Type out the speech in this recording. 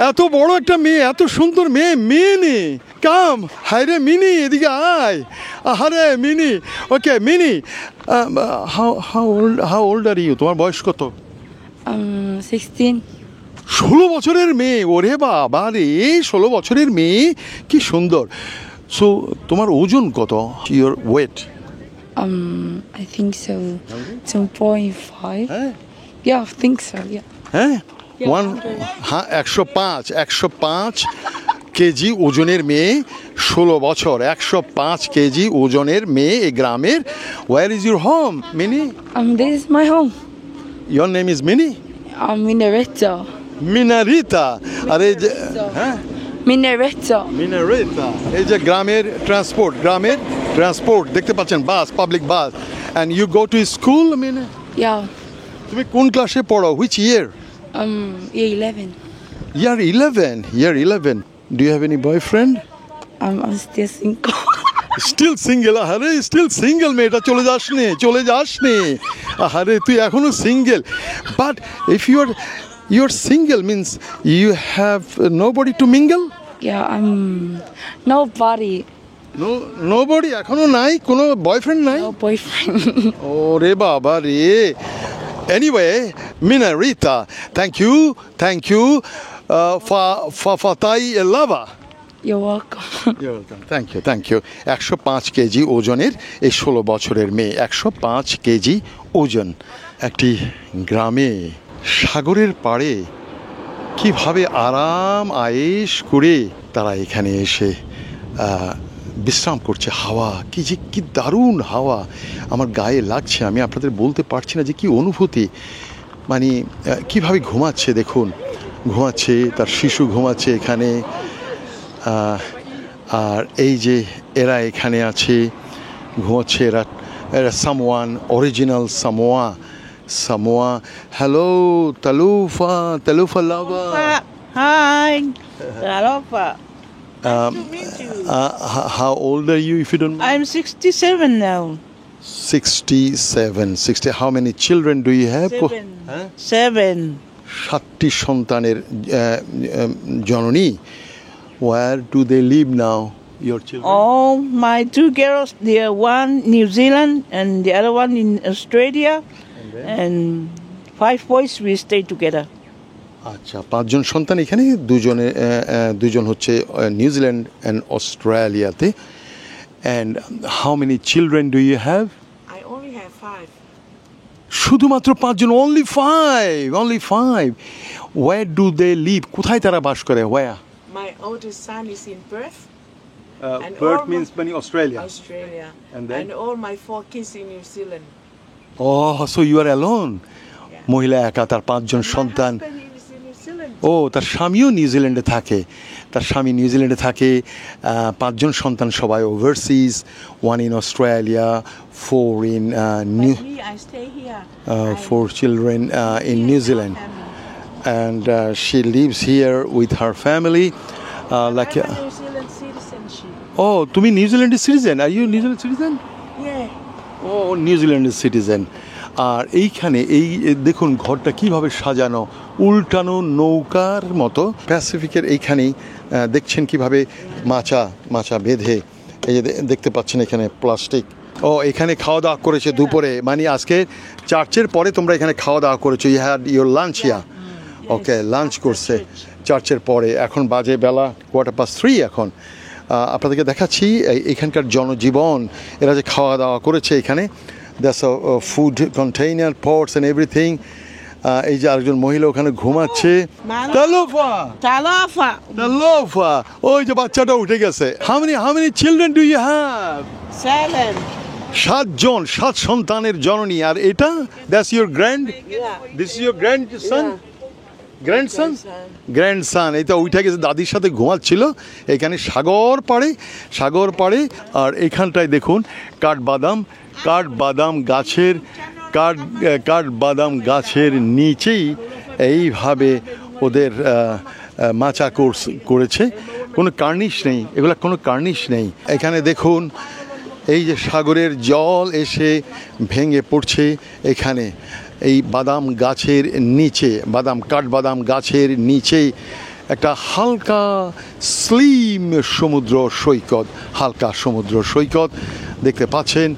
এত বড় একটা মেয়ে, এত সুন্দর মেয়ে, মিনি কাম। হাই রে মিনি, এদিকে আয়। আরে Mini, okay Mini, how old are you? তোমার বয়স কত? 16. 16 বছরের মেয়ে, ওরে বাবা রে, 16 বছরের মেয়ে, কি সুন্দর। সো তোমার ওজন কত? Your weight? I think so. 2.5. হ্যাঁ Yeah, I think so. Yeah. হ্যাঁ Yeah, ওয়ান, হ্যাঁ 105 কেজি ওজনের মেয়ে, 16 বছর, 105 কেজি ওজনের মেয়ে এই গ্রামের। Where is your home Mini? This is my home. Your name is Mini? Minaretta. Minaretta. আরে যে হ্যাঁ Minaretta. মিনারিতা, এই যে গ্রামের ট্রান্সপোর্ট দেখতে পাচ্ছেন, bus, public bus. And you go to school Mini? Yeah. তুমি কোন ক্লাসে পড়ো? Which year? Year 11. Year 11। Do you have any boyfriend? I'm still single. Still single? আরে স্টিল সিঙ্গেল, মেয়েটা চলে যাসনি। আরে তুই এখনো single. But if you are single means you have nobody to mingle? Yeah, nobody. Nobody, এখনো নাই, কোনো বয়ফ্রেন্ড নাই? No boyfriend. ওরে বাবা রে। Anyway Minaretta, thank you for তাই লাভা। You're welcome. Thank you. 105 KG ওজনের এই 16 বছরের মেয়ে, 105 কেজি ওজন। একটি গ্রামে সাগরের পাড়ে কিভাবে আরাম আয়েশ করে তারা এখানে এসে বিশ্রাম করছে। হাওয়া কি দারুণ হাওয়া আমার গায়ে লাগছে, আমি আপনাদের বলতে পারছি না যে কি অনুভূতি। মানে কিভাবে ঘুমাচ্ছে দেখুন, তার শিশু ঘুমাচ্ছে এখানে। আর এই যে এরা এখানে আছে, ঘুমাচ্ছে এরা সামোয়ান, অরিজিনাল সামোয়া। হ্যালো তালুফা লাভা। Hi, Alofa. Um, Nice to meet you. How old are you, if you don't mind? I'm 67 now. 60. How many children do you have? 7. 7টি সন্তানের জননী। Where do they live now, your children? Oh, my 2 girls, they are one New Zealand and the other one in Australia. And 5 boys, we stay together. আচ্ছা, 5 জন সন্তান এখানে, দুজন হচ্ছে New Zealand and অস্ট্রেলিয়াতে। And how many children do you have? I only have 5. শুধুমাত্র 5 জন? Only five. Where do they live? কোথায় তারা বাস করে? Where? My oldest son is in Perth, And Perth all means meaning Australia. Australia. And then? And all my 4 kids in New Zealand. Oh, so you are alone? Yeah. মহিলা একা, তার 5 জন My সন্তান। husband is in New Zealand. ও, তার স্বামীও নিউজিল্যান্ডে থাকে। 5 জন সন্তান সবাই overseas, 1 in Australia, 4 in New. But me, I stay here. 4 children in New Zealand, and she lives here with her family. Like, I have New Zealand citizenship. oh, তুমি নিউজিল্যান্ডের citizen? Are you New Zealand citizen? Yeah. ও, নিউজিল্যান্ডের citizen. আর এইখানে এই দেখুন ঘরটা কিভাবে সাজানো, উল্টানো নৌকার মতো। প্যাসিফিকের এইখানেই দেখছেন কিভাবে মাচা বেঁধে, এই যে দেখতে পাচ্ছেন এখানে প্লাস্টিক। ও, এখানে খাওয়া দাওয়া করেছে দুপুরে, মানে আজকে চার্চের পরে তোমরা এখানে খাওয়া দাওয়া করেছো। You had your lunch here? Okay, lunch করছে চার্চের পরে। এখন বাজে বেলা 3:15 এখন। আপনাদেরকে দেখাচ্ছি এখানকার জনজীবন, এরা যে খাওয়া দাওয়া করেছে এখানে। That's a food container, pots and everything. এই যে আরেকজন মহিলা ওখানে ঘুমাচ্ছে। তালোফা, ওই যে বাচ্চাটা উঠে গেছে। How many children do you have? 7. 7 জন, 7 সন্তানের জননী। আর এটা that's your this is your grandson. এই তো উঠে গেছে, দাদির সাথে ঘুমাচ্ছিল এখানে সাগর পাড়ে। আর এখানটায় দেখুন কাঠবাদাম গাছের নিচেই এইভাবে ওদের মাচা করেছে। কোনো কার্নিশ নেই, এগুলা কোনো কার্নিশ নেই। এখানে দেখুন এই যে সাগরের জল এসে ভেঙে পড়ছে এখানে এই বাদাম গাছের নিচে, কাঠবাদাম গাছের নিচেই একটা হালকা স্লিম সমুদ্র সৈকত, হালকা সমুদ্র সৈকত দেখতে পাচ্ছেন।